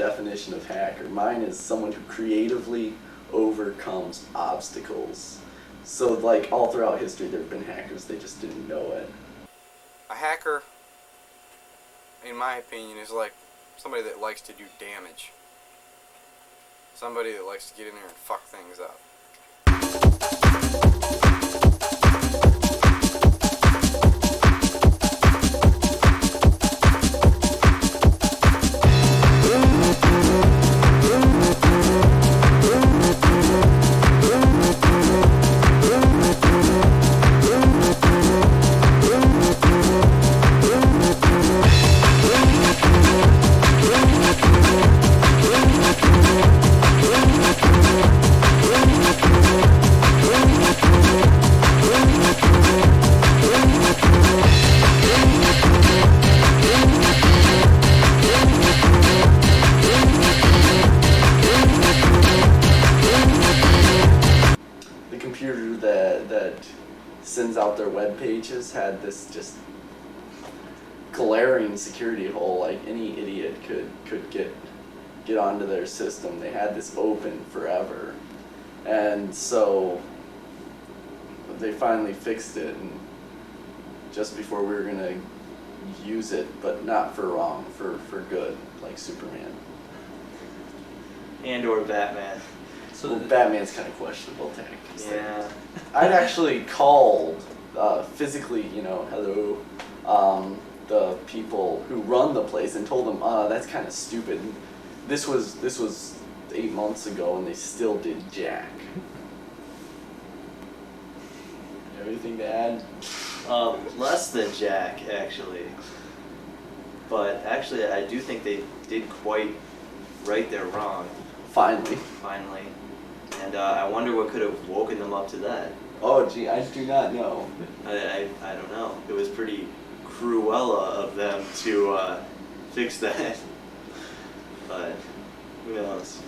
definition of hacker. Mine is someone who creatively overcomes obstacles. So, like, all throughout history there have been hackers, they just didn't know it. A hacker, in my opinion, is like somebody that likes to do damage. Somebody that likes to get in there and fuck things up. That sends out their web pages had this just glaring security hole. Like, any idiot could get onto their system. They had this open forever, and so they finally fixed it, and just before we were gonna use it, but not for wrong, for good, like Superman and or Batman. So well, Batman's kind of questionable tech. Yeah. I'd actually called physically, hello, the people who run the place and told them, that's kind of stupid. This was 8 months ago and they still did jack. Anything to add? Less than jack, actually. But actually, I do think they did quite right their wrong. Finally. And I wonder what could have woken them up to that. Oh, gee, I do not know. I don't know. It was pretty Cruella of them to fix that. But who knows?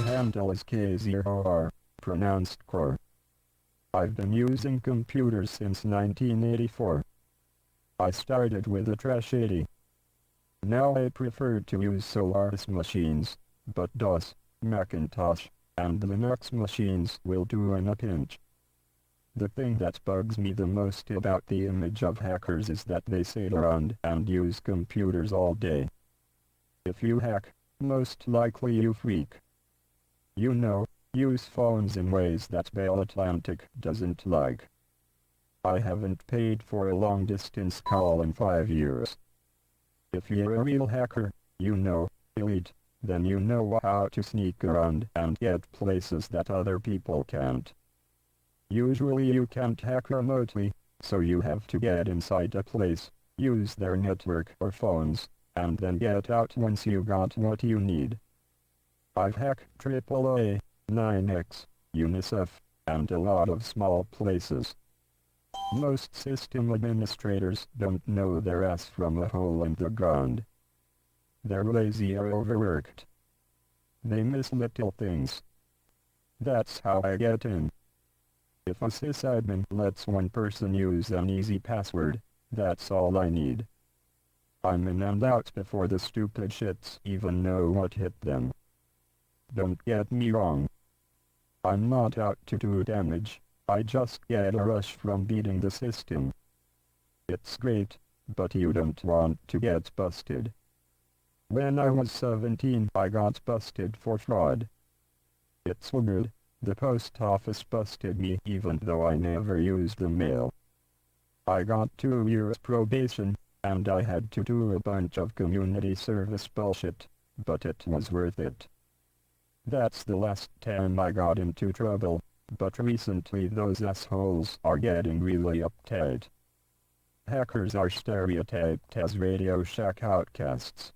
Handle is K0R, pronounced core. I've been using computers since 1984. I started with a Trash 80. Now I prefer to use Solaris machines, but DOS, Macintosh, and Linux machines will do in a pinch. The thing that bugs me the most about the image of hackers is that they sit around and use computers all day. If you hack, most likely you freak. Use phones in ways that Bell Atlantic doesn't like. I haven't paid for a long-distance call in 5 years. If you're a real hacker, elite, then you know how to sneak around and get places that other people can't. Usually you can't hack remotely, so you have to get inside a place, use their network or phones, and then get out once you got what you need. I've hacked AAA, 9X, UNICEF, and a lot of small places. Most system administrators don't know their ass from a hole in the ground. They're lazy or overworked. They miss little things. That's how I get in. If a sysadmin lets one person use an easy password, that's all I need. I'm in and out before the stupid shits even know what hit them. Don't get me wrong. I'm not out to do damage, I just get a rush from beating the system. It's great, but you don't want to get busted. When I was 17, I got busted for fraud. It's weird, the post office busted me even though I never used the mail. I got 2 years probation, and I had to do a bunch of community service bullshit, but it was worth it. That's the last time I got into trouble, but recently those assholes are getting really uptight. Hackers are stereotyped as Radio Shack outcasts.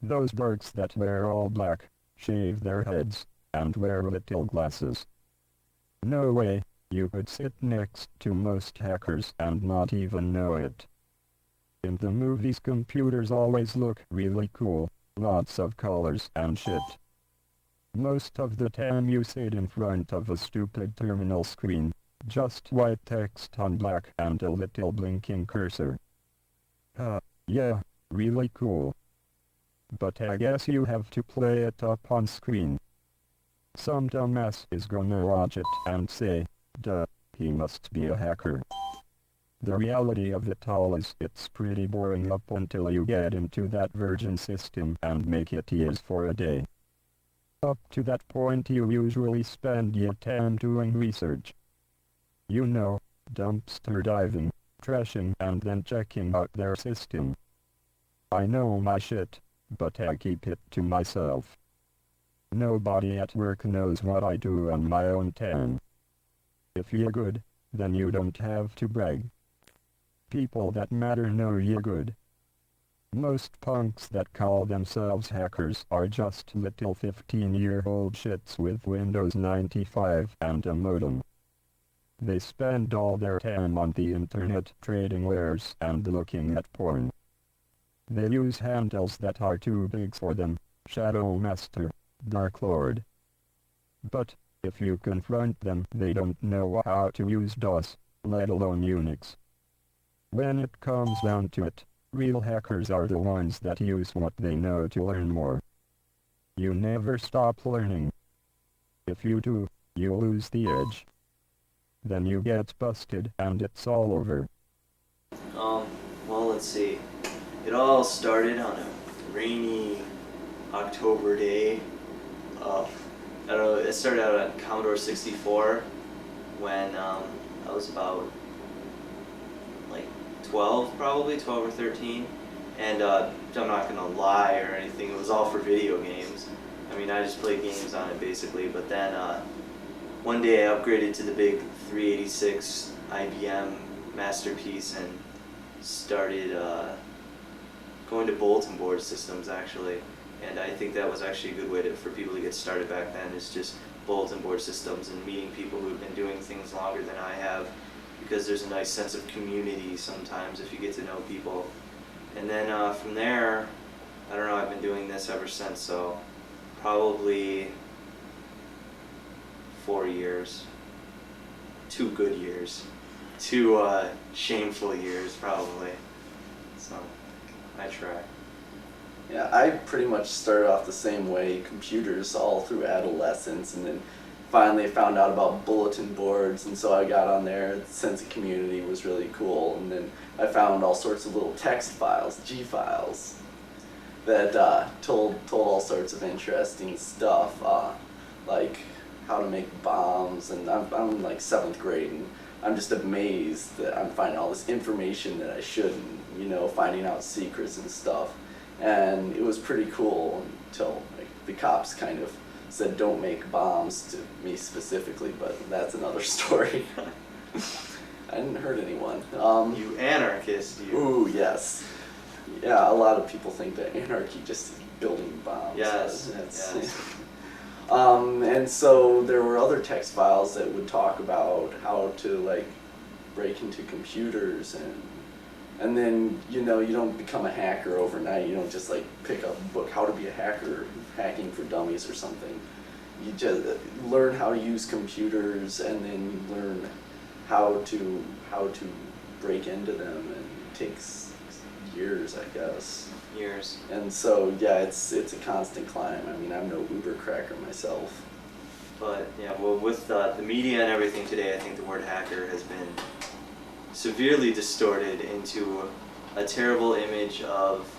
Those dorks that wear all black, shave their heads, and wear little glasses. No way, you could sit next to most hackers and not even know it. In the movies, computers always look really cool, lots of colors and shit. Most of the time you sit in front of a stupid terminal screen, just white text on black and a little blinking cursor. Yeah, really cool. But I guess you have to play it up on screen. Some dumbass is gonna watch it and say, duh, he must be a hacker. The reality of it all is it's pretty boring up until you get into that Virgin system and make it years for a day. Up to that point you usually spend your time doing research. You know, dumpster diving, trashing and then checking out their system. I know my shit, but I keep it to myself. Nobody at work knows what I do on my own time. If you're good, then you don't have to brag. People that matter know you're good. Most punks that call themselves hackers are just little 15-year-old shits with Windows 95 and a modem. They spend all their time on the internet trading wares and looking at porn. They use handles that are too big for them, Shadow Master, Dark Lord. But, if you confront them, they don't know how to use DOS, let alone Unix. When it comes down to it, real hackers are the ones that use what they know to learn more. You never stop learning. If you do, you lose the edge. Then you get busted and it's all over. Well, let's see. It all started on a rainy October day. I don't know, it started out on Commodore 64 when I was about 12 or 13, and I'm not gonna lie or anything, it was all for video games. I mean, I just played games on it basically, but then one day I upgraded to the big 386 IBM Masterpiece and started going to bulletin board systems actually, and I think that was actually a good way for people to get started back then, is just bulletin board systems and meeting people who've been doing things longer than I have. Because there's a nice sense of community sometimes if you get to know people. And then from there, I don't know, I've been doing this ever since, so probably 4 years. 2 good years. 2 shameful years, probably. So, I try. Yeah, I pretty much started off the same way, computers all through adolescence, and then finally found out about bulletin boards, and so I got on there. The sense of community was really cool, and then I found all sorts of little text files, G files, that told all sorts of interesting stuff, like how to make bombs, and I'm in like 7th grade, and I'm just amazed that I'm finding all this information that I shouldn't, finding out secrets and stuff, and it was pretty cool until the cops kind of said don't make bombs to me specifically, but that's another story. I didn't hurt anyone. You anarchist, you. Ooh, yes. Yeah, a lot of people think that anarchy just is building bombs. Yes, yes. And so there were other text files that would talk about how to break into computers, and then you don't become a hacker overnight. You don't just pick up a book, How to Be a Hacker, Hacking for Dummies or something. You just learn how to use computers, and then you learn how to break into them, and it takes years, I guess. Years. And so yeah, it's a constant climb. I mean, I'm no Uber cracker myself. But yeah, well, with the media and everything today, I think the word hacker has been severely distorted into a terrible image of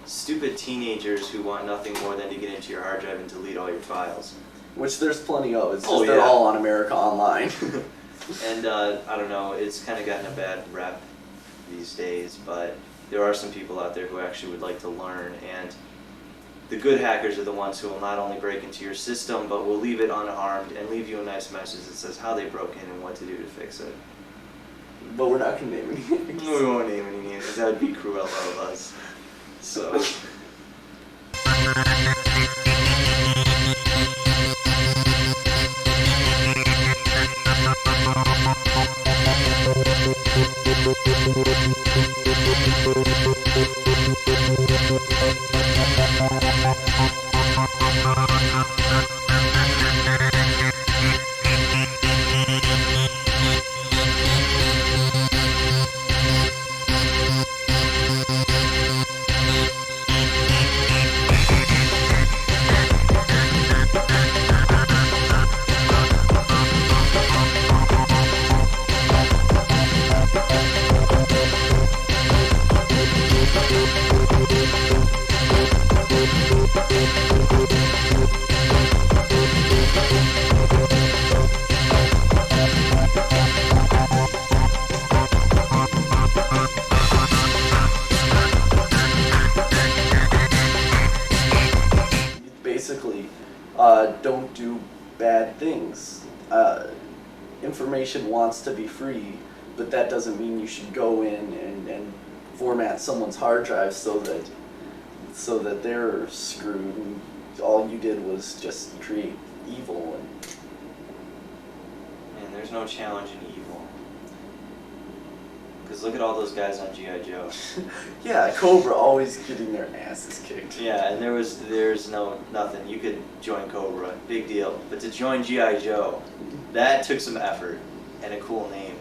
stupid teenagers who want nothing more than to get into your hard drive and delete all your files. Which there's plenty of. It's just they're all on America Online. And I don't know, it's kind of gotten a bad rep these days, but there are some people out there who actually would like to learn, and the good hackers are the ones who will not only break into your system, but will leave it unharmed and leave you a nice message that says how they broke in and what to do to fix it. But we're not going to name any names. We won't name any names. That would be cruel of us. So. bad things. Information wants to be free, but that doesn't mean you should go in and format someone's hard drive so that they're screwed and all you did was just create evil. And there's no challenge in evil. Because look at all those guys on G.I. Joe. Yeah, Cobra always getting their asses kicked. Yeah, and there's nothing. You could join Cobra, big deal. But to join G.I. Joe, that took some effort and a cool name.